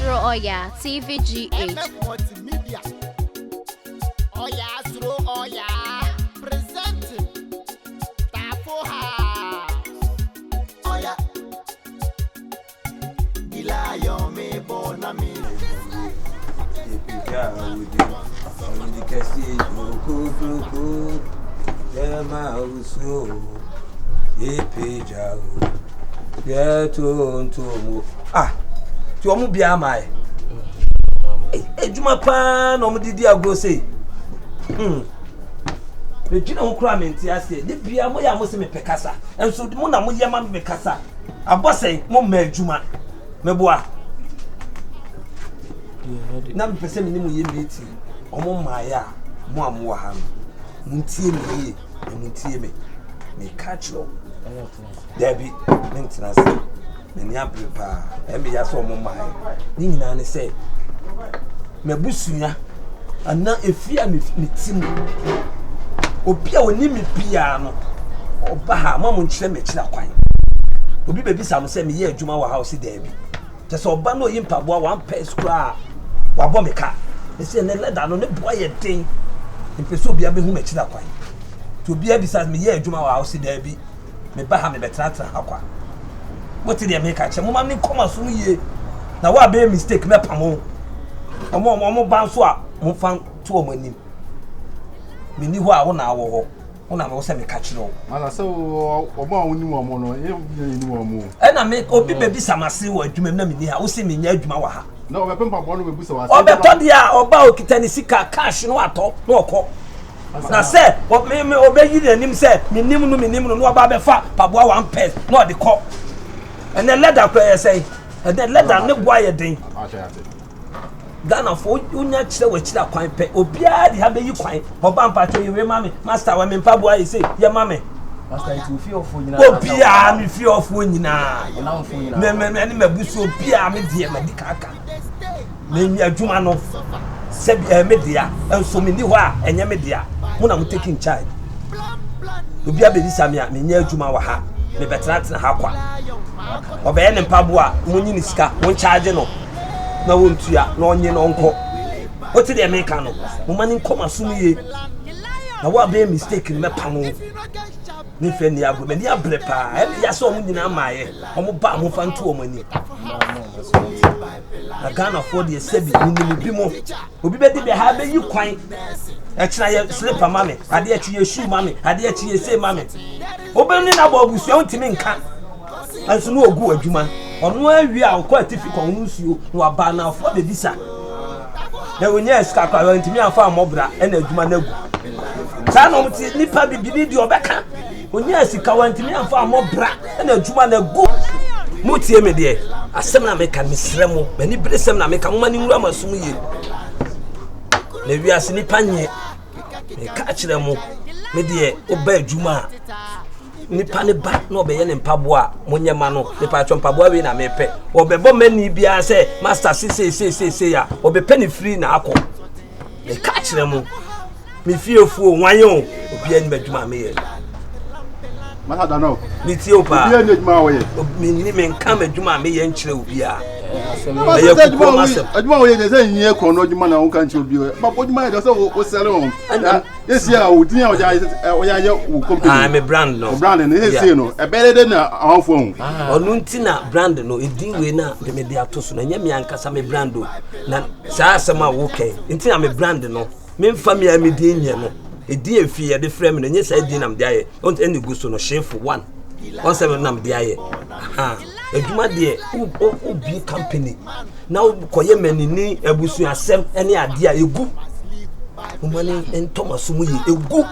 Suro Oyaa TVGH. Oyaa Suro Oyaa presenting TAFO Oyaa Gilayo me bonami. Ti omu bia mai. Ejuma pa na omu didi agro say. Regina ho kra menti ase. De bia mo ya mo se me pekasa. Enso mo na mo ye ma me kasa. Abosai mo ma ejuma. Meboa. Na me pese me ni mo ye meti. Omo maya mo amwa ha. Muntie me ye. Muntie me. Me catch lo. Debbie, maintenance. Many are prepared. And be as one my Nina say, Mebusuya, and now if you are me, Tim, or Pia will name me piano, or Baha, Mamma Chemich, quite. Will be baby some semi year Juma house, Debbie. Just so Bano Impa, one pair scrap, or Bombica. They say, let down on the boy a thing, and pursue be a bit who makes that quite. To be beside me year Juma house, Debbie. Me Baha me better aqua. What did they make at you? Mamma, come as soon ye. Now, what be a mistake, me pamo. A more bounce swap, won't find 2 money. Me knew what I want now, when I was semi catch no. I saw about more, and I make Obi baby some see what you may know me. I will see me near Jumawa. No, I remember one of the or Betondia or Bao Kitanisika cash no at all, no call. I said, what made me obey you and him said, me nimu no about the fat, Pabua 1 pence, not the call. And then let that player say, and then let that no boy a thing. Ghana for you not say what you quite pay. Obia, have you quite, or bumper to you, mammy, master, when Pabua is say, your mammy. Master, you feel for you. Obia, me feel for you now. Many Mabuso, Pia, me dear Medicaka. Name your Jumano, Sebia media, and so many wa, and your media. When I'm taking child. Obia be this Samia, me near Jumawaha, me better than Hakwa. Obey and Pabua, Muniniska, one charge no. No one to ya, no onion uncle. What did they make? Woman come as soon ye. Now what be mistaken, me pamo. Nifendi abu, me dia blepa, and ya saw me in my homo bam fan 2 money. I can't afford the sebi, Bimo. Obi be have you quite. Actually, slip a mammy, I dare to your shoe, mammy, I dare to your say, mammy. Opening up what was your team in camp. And so no good, Juma. On where we are quite difficult, you no are banner for the visa. Then when you scap around to me and farm mobra and a Juma Nego. San of Nipa be believe your back. When you see Kawan to me and farm mobra and a Juma Nego. Mutie me dear. A seminar make a Miss Remo, many bless them make a woman in Rama Sumi. Maybe I see Nipanye. Catch them, me dear, obey Juma. Nipa ne ba no be ye ne mpaboa monyema no nipa twa mpaboa we na mepe obebo mani bia say master say ya obepe ne free na akọ e ka kire mu me fiefu wanyo obi ani madwuma me ye mata da no ni ti opa obi ani adwuma wo ye ni me nka madwuma me ye nkire obi a adwuma wo ye de say nyi ko no adwuma na wo kan chi obi ba adwuma ye de say wo sell on yes ya wo tin ya wo ya wo company me brand no brand no he say no e bele de na awfo hu onu ntina brand no edin we na de me de atoso na nya me ankasa me brand o na saa asema wo kai ntina me brand no me mfa me me de nye no edin efi ye de frame no nya saa edin nam de aye on eni guso no SHIFO 1 on 7 nam de aye eduma de obi company na koye menini ebusu asem ene ade a egu umani en Thomas muyi egu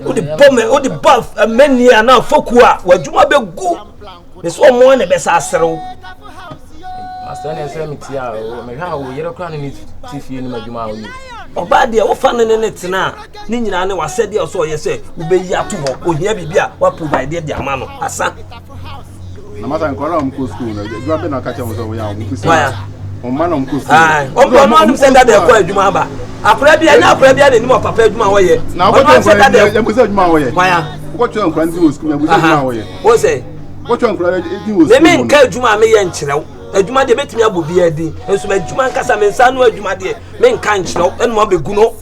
o de buff many na fokua waduma be gu me so mo ne be sa asrew master na say metia o me ha wo yero kra ni tifie ni madwuma o ni oba de wo fa ne tena ni nyina ne wasede o so ye say wo be yi ato ho ohia bibia wa provide de ama no asa na mata nkora am school na adwuma be na ka che wo so wo ya wo kusa o man am school o no am say that de ko adwuma ba akora bia na akora bia de ni mo papa adwuma wo ye na wo say that de ya musa adwuma wo ye waya wo nkora ndi wo school ya musa adwuma wo ye wo say wo nkora ndi wo school me nka adwuma me ye nkyerɛw adwuma de betimi abobi adi enso adwuma nkasa me nsa no adwuma de me nka nkyerɛ eno abegu no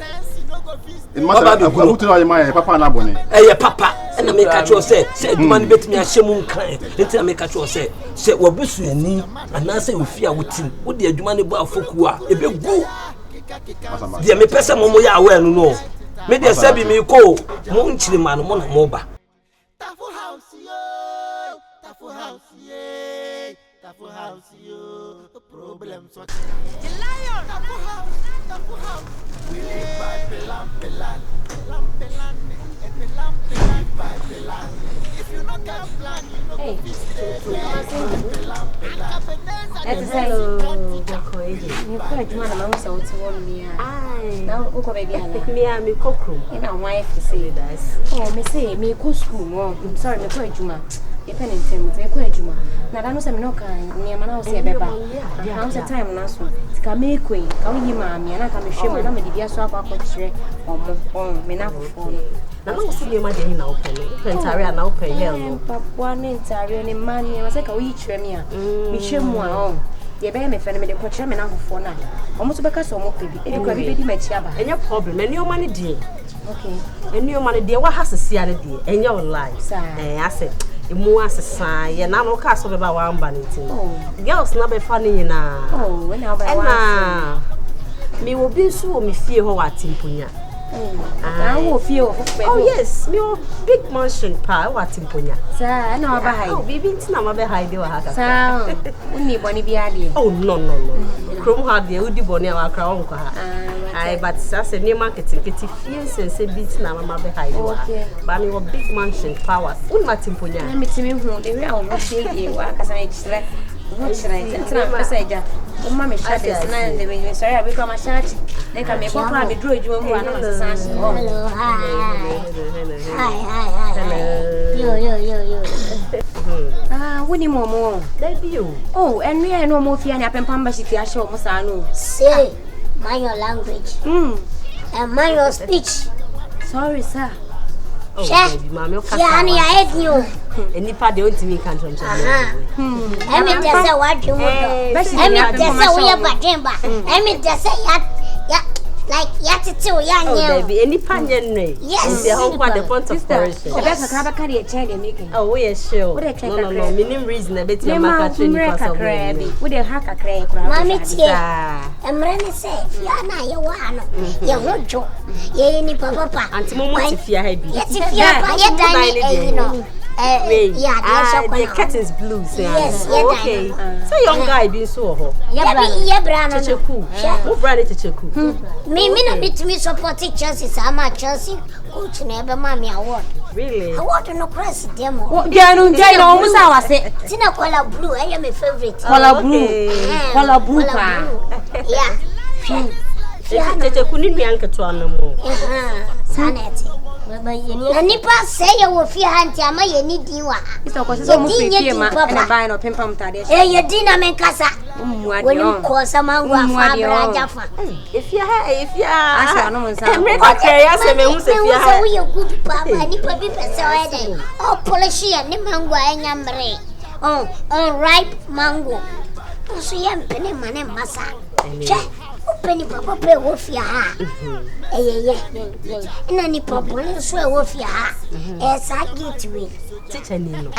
Masa abutu na yema papa na bone. Papa na me ka cho se adwuma no betimi ahye mu nkan enti na me ka cho se wabusu ani anase ofia wotim wo de adwuma ne bo afoku a ebegu de me pese mo ya awe no me de sabi me ko mo nkyiri ma no mo na mo ba TAFO house yo, TAFO house ye, TAFO house yo, problems what the lion, TAFO house. We live by pelan, and pelan by pelan. If you not got plan, you know. Hey, Hello, you quite man among so to me. Now, Uko baby, me and me cockroom. And our wife say that. Oh, me say, me go school. I'm sorry, me quite juma. Depending on me quite juma. Now, I know some no kind. Me and I say, Beba. How's the time now? So, can me queen. Can you, mammy? And I can show my number. If you swap up a tray or me now for now, I'm still my day now. Pentaria now pay hell. Papa, Nentario, and money. I was like a wee tremia. Me show more. The baby me friend me the coach me now for now. Almost because so much baby. You can be my chaba. And your problem, and your money dear. Okay. And your money dear. What has to see any day? And your life. I said. Mu asesa ye na no ka so be ba wa amba ntin girls na be funny na when na ba wa me wo bi so me fie ho wa timponya wo fie ho yes me wo big mansion pa wa timponya sa na ba hai bibi ntina ma be hai de wa ha ka sa uni boni bi ade no krom ha de udi boni wa kra won ko ha ai but say new marketing keti fie sense bi ntina ma be hai de wa ba me wo big mansion powers un ma timponya na me timi hu de wi a wo shey e wa ka sa e kire wo kire ntina ma sa eja Mama me shade na de me sorry abi ko ma shade na ka me papa be draw ejuma mu ana ma sa hello hi yo woni momo that you and we no mo fia na pempam ba shiti a show mo sa no say mind your language and mind your speech sorry sir baby mama o ka ya ni a edin enipa de ontimi kan chon chon emi tese wa dwum do emi tese wo ye baden ba emi tese ya like ya tete wo ya nye baby enipa nye nne yes the home kwa the point of correction e be ka ba ka de che de making we are sure no minim reason e beti maka training for some we dey hack akra kra mama tie emre ni se fia na ye wa no ye hojo ye ni papa anti mo ti fia ha bi ye ti fia pa ye dan you know the curtains blue yes okay so young guy been so ho ye bra no checheku wo bra de checheku me na bit me support Chelsea sama Chelsea coach na be ma me award really award no press demo dia no mo sa wase tina color blue I am my favorite color blue pa yeah checheku ni nua nketo anamo sanete na nipa say you wo fie hanti ama ye ni din wa isa ko se mo fie ma na buy no pempam tade ye din na men kasa woni ko sa mangwa fa braja fa if ya asa no mo nsa me ka kere ya se me hu se fie ha wo ye good papa nipa bi pese o de o polish ya ni mangwa enyamre ripe mango so ye mpene mane masa che Penny papa play wofia ha. Ina ni papa le so wofia ha. Sa gate we. Teacher ni no.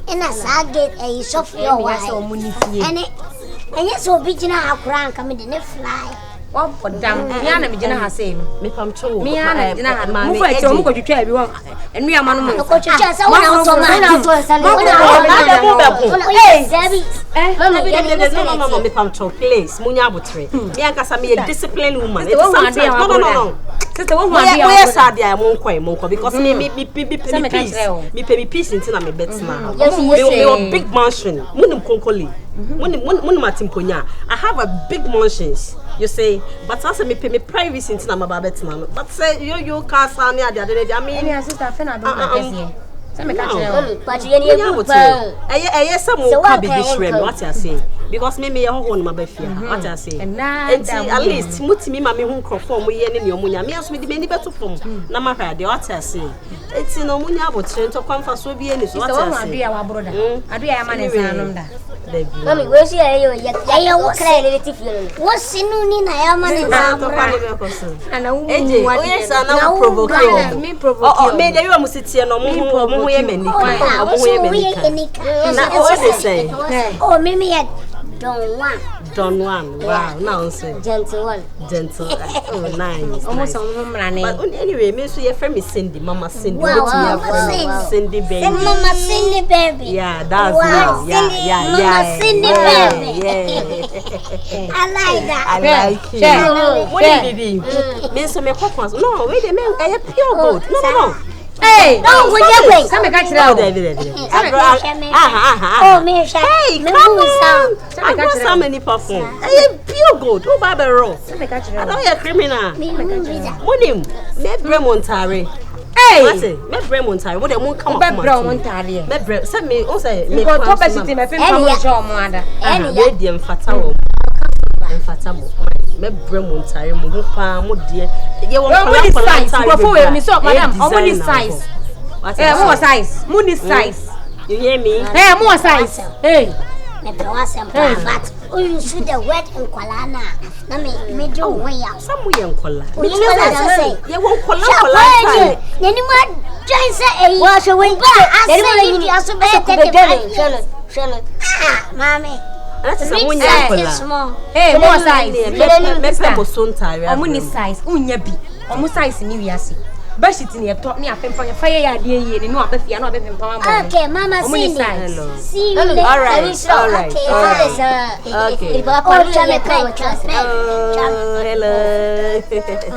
Ina sa gate Sophia wa. Ene so bi gina akura nka me de ne fly. What for damn? Me ana me gina ha say me pam cho. Me ana gina ha. Mo fa che mo ko twitwa bi won. Enu ya manu mo. Ko twitwa sa wona so ma. Wona so sa le. Hey, Debbie. No, me pam cho place. Munya abotre. Me ankasa me a disciplined woman. It's something. No. Sister, what one day? Where sad I won't quite because me peace until I'm a bet now. Me big mansion. Munim konkoli. Munim matimponya. I have a big mansions. You say, but also me pay me privacy until I'm a bet now. But say you can't stand near the other day. I mean, your sister, I don't but you need some more baby shrimp. What you say? Because me a home my baby. What you say? And at least mutimi mami hu crofom we ye ne omunya. Me aso me di mani beto fom. Na ma hwa de what you say? Enti no omunya abotre to kwamfa so bi ani so what you say? So what do ya wa broda? Adu ya ma ne sanom da. Mami, where's your what's in Nina? I'm on it. And I won't provoke. Maybe you must sit here no more women. Oh, Mimi, don't want. Wow, now say gentle. Oh, nice. Almost on running. But anyway, Miss, your friend is Cindy, Mama Cindy. Cindy baby. Mama Cindy baby. Yeah, that's nice. Mama Cindy baby. Yeah. I like that. I like it. What did you do? Miss, me papa. No, wait a minute. I pure gold. No. Hey, no, what you doing? Come catch it out. Oh, me, hey, come on. I got so many perfume. Hey, pure gold. Oh, Barbara. I know you're criminal. Monim, me Bremontari. Hey, what's it? Me Bremontari. What they won't come up. Bremontari. Me Bre. Send me. Oh, say me. Because top city, my friend from Show Mother. Radium Fatamo. Fatamo. Me Bremontari. Mo pa mo die. You want size. Before me so madam, how many size? More size. Money size. You hear me? Hey, more size. Hey. Me pewasem but you should the wet in Kwalana. Na me do way up. Some way in Kwala. You say. You won't Kwala. Nani ma join say wash away. Nani ma aso be take. Shall mommy. That's someone you hey, more size. Money size. Unya bi. Omo size ni wiase. Bashit ni top ni afempa fire ya de ye ni no abafia no abefempa mama. Okay, mama see me. See you. All right. Okay. Hello.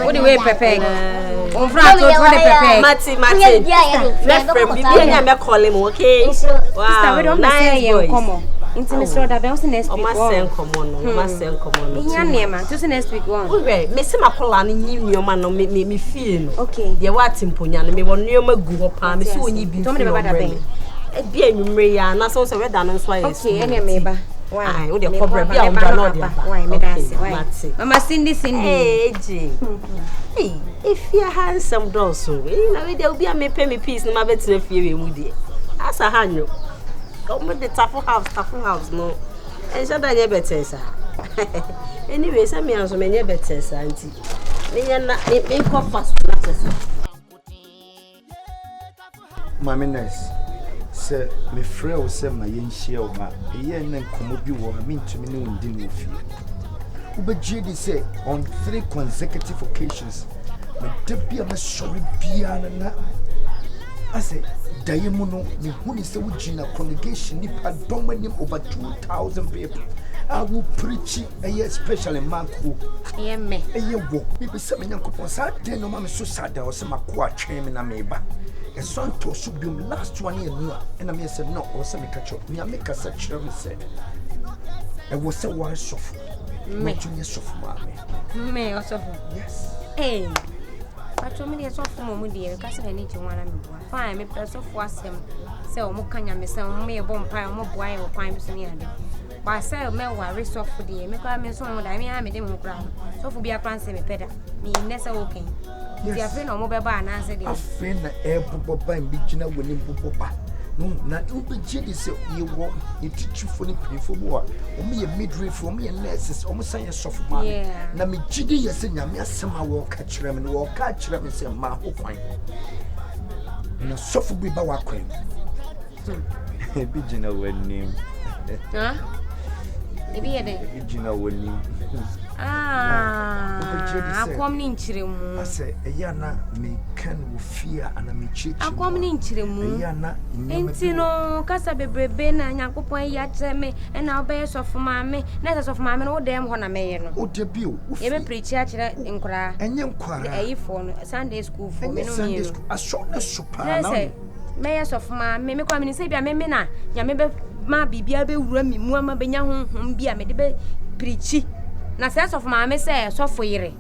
What do we prepare? On front of what prepare? Mati. Let's friend be me call him, okay? Wow. We don't say come on. Into Mr. Dabe, next week. Must come on. Nema, to next week one. Okay, Miss Macolani, you man, me feel. Okay, dear what Timponia, me one near my go up, Miss Winnie be told me about that. A beer, Maria, and I saw red down and sway. Okay, any neighbor. Why, would you cobra be on why, Mama Cindy, hey, hey, if you're handsome, also, you know, there'll be a me pay me piece, no matter if you're moody. As a hand. Come with the TAFO house, no. And so that you better, sir. Anyway, some years when you better, sir, auntie. Me and me go fast, Mammy nice. Sir, me frail, sir, my young shell, ma, a year and come up you were mean to me no dinner with you. Uber JD say on 3 consecutive occasions, my dear, I'm sorry, piano. I say, Diamono, the Huni Sawujina congregation, Nipa Dominim over 2,000 people. I will preach a year, especially Marco. A year walk, maybe some young couples. I didn't know Mamma so sad there was some aqua chairman and neighbor. A son to should be last 1 year, and I may say no, or some catch up. Me, I make a such a said. I was a wise soft. Me, soft mammy. Me also. Yes. Hey. I told me so for my dear, because I need to want to find me person for them. So, Mokanya, Miss, me a bomb pie, more boy or crimes in the end. But I say, me worry so for the make me so I mean, I made them ground. So, for be a grand semi better. Me, Nessa walking. Your friend or mobile bar and answered a friend, the air bubba and beginner winning bubba. No, not Uber Jedi say you walk, you teach you for the for war. Or me a midwife for me and nurses, almost say a soft man. Yeah. Now me Jidi, yes, and Yamia somehow will catch them and walk catch them and say, Ma, who fine. No soft be bawa cream. Beginner when name. Huh? Maybe a day. Beginner when name. I come in Chirim. I say, Ayana me can fear and I'm a chick. I come in Chirim. Ayana, Intino, Casabe Ben and Yacopo Yatme, and our bears of mammy, letters of mammy, or damn one a mayor. Oh, debut. Even preach in cry, and young choir, for Sunday school for me. Sunday school. A short super. Mayors of mammy, me come in say, I may not, Yamebe, ma be Remy, Mama Benyahu, be a medibe preachy. Na sense of my say so for yere.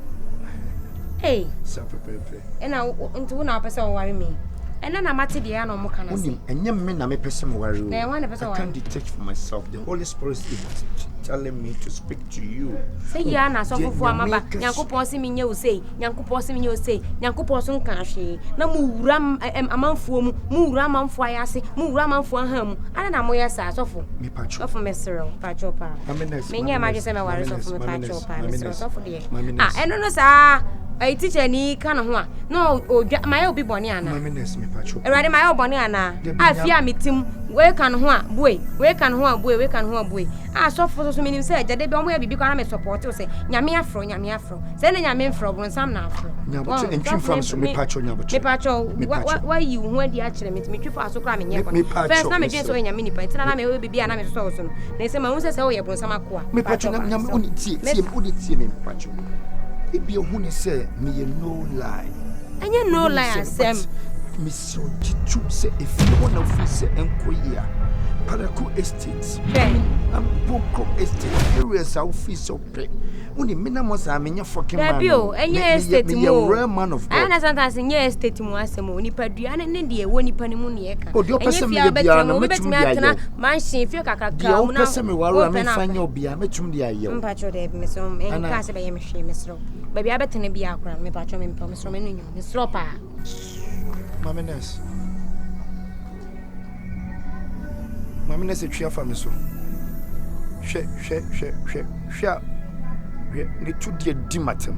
Hey, so pepe. And now into na person worry me. And then I mati the no more can say. And young men na me person worry. I want a person I can't detect for myself. The Holy Spirit is telling me to speak to you. Say ya na so fufu amaba. Nyankopon se menye wo sei. Nyankopon se menye wo sei. Nyankopon so nka hwe. Na mu wura amanfuo mu wura amanfuo ayase, mu wura amanfuo aha mu. Ana na mo yesa sofo. Me pacho. Sofo mesero, pacho pa. Menye ma je se me ware sofo me pacho pa. Mesero sofo de. Eno no sa ai teacher ni ka no ho a. No my obi boni ana. Mamenes me pacho. Erade my oboni ana. Afia metim we kan ho a boy. We kan ho a boy, we kan ho a boy. Sofo so menim say jade be omo ya bibi kwa na me support o say nyame afro. Say na nyame afro bro sam na afro. Nyaboto entry from so me pacho nyaboto. Me pacho why you ho adi a kire me twi for aso kra me nye kwa. First na me dwen so nyame nipa ntina na me we bibi na me so so no. Na say ma hu say o ye bro sam akoa. Me pacho nyame oni tie me pacho. If you want to say me no lie, and you no lie, Sam. Miss Chichu say if you want to face Koyaa, Paraku Estate, and Boko Estate, areas our fees of pay. Only minimums are many fucking man. And yes, estate more man of God. And sometimes in your estate, Moasamo, Nipadrian and India, when you Panimunia. Oh, your person may be a mansion, if you can come. Person may find your beer, Metrum the Ayo. Patro de Miss Home, and Casa by Miss Ro. Baby, I bet to be a crown, me patron in Thomas Romanian, Miss Ropa. Mamines. Mamines a chair for me so. Share. The two dear dimatum.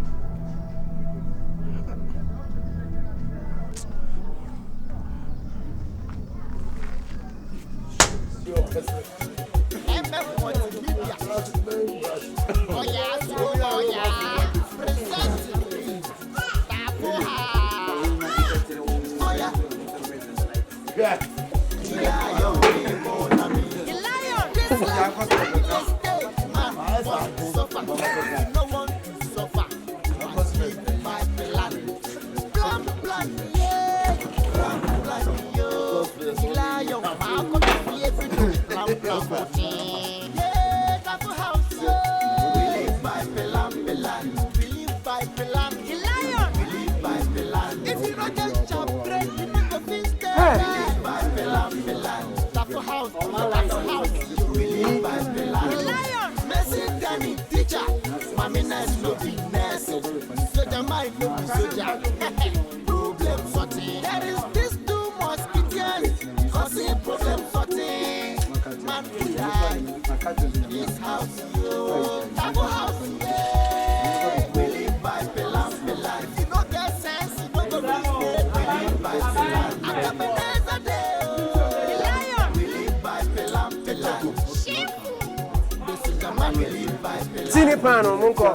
Pano, Munko.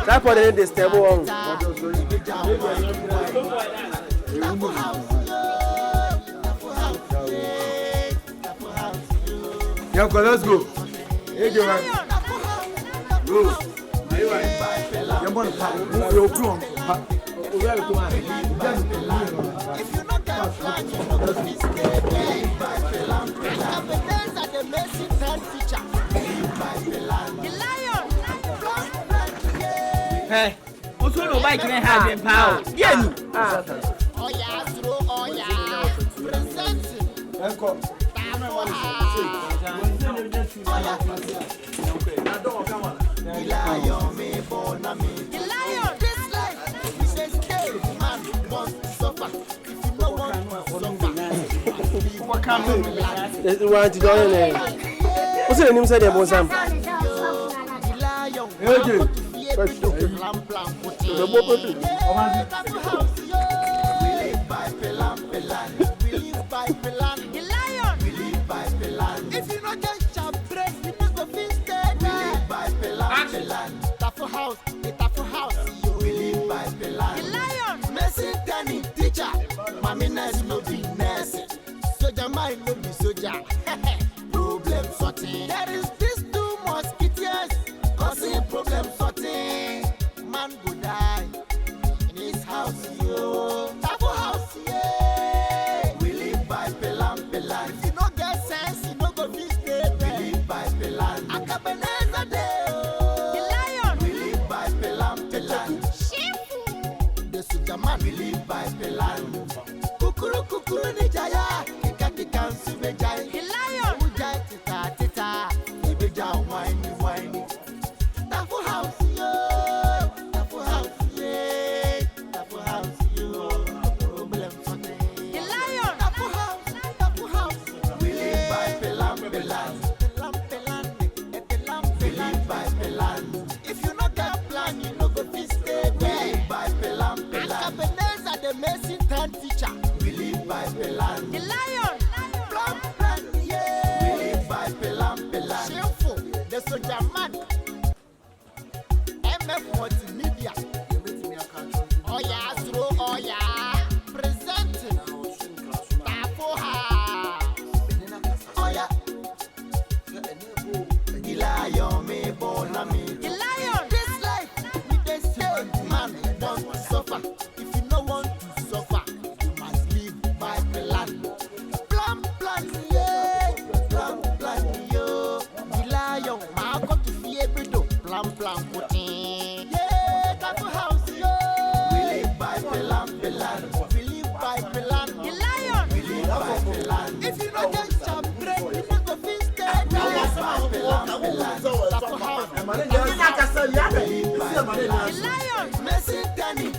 That's what they stable on. Yanko, let's go. Hey, Johan. Go. Hey, what's on the bike in a hand power? Yeah, Oyaa, Suro, Oyaa, presenting. Lion, me born a me. Lion, this life. He says, "Hey, man, want to suffer. If you no want to suffer, what can you do?" Want to do it? What's the name? Say the boss. Lion, if you not get your bread, you not go feel scared. TAFO house, the TAFO house. We live by the lion. Messi, Danny, teacher. Mamines no be nurse. Soldier mind no be soldier. Problem sorting. There is this two mosquitoes causing problem sorting. Man go die in his house, yo. TAFO house, yeah. We live by Pelan. If you don't get sense, you don't go feel scared. We live by Pelan. AKWBENEZER day, the lion. We live by Pelan. SHIFO. The soldier man, we live by Pelan. Kukuru ni jaya, kika sube jaya. The lion.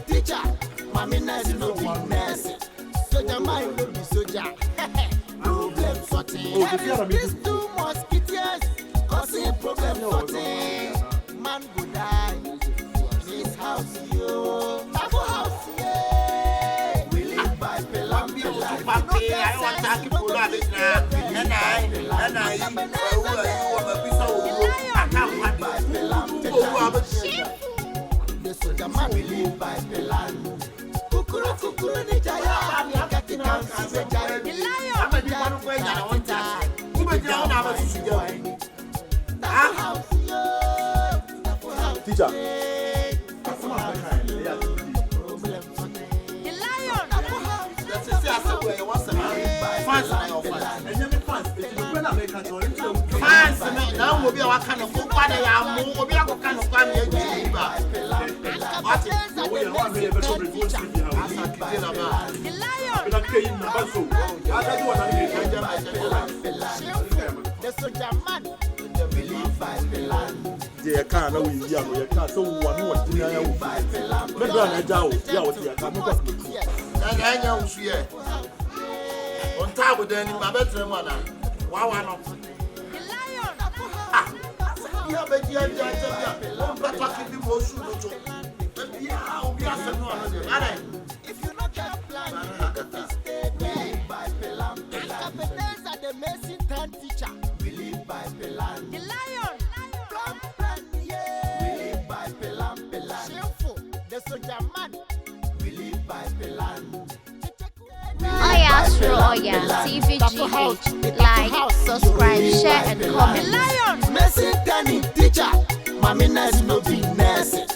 teacher. Mami nurse no be nurse. Soldier mind no be soldier. Problem sorting. These two mosquitoes causing problem sorting. Man go die. This house yo. TAFO house yeah. We live by Pelam. Papi, I want to talk about this now. And I the soldier man we live by Pelam. Kukuru kukuru ni jaya. Kaki kansi se jaya. The lion. I'm a man who goes down on time. Who goes down on our house yo. Teacher. Fans, now will be our kind of good one. I am more be our kind of family. Can't know you can't so one more dinner. But don't I doubt you can't. And I know she on top of them in my bedroom. Wow, I know. Yeah, but you have if you not get plan, by Pelam. AKWBENEZER, the Mason Town teacher. We live by Pelam. The lion. Plan, yeah. We live by Pelam. SHIFO, the soldier man. We live by Pelam. Oyaa, Suro, Oyaa, TVGH, like, subscribe, share, and comment. The lion, Mason Town teacher. Mami nurse no be nurse.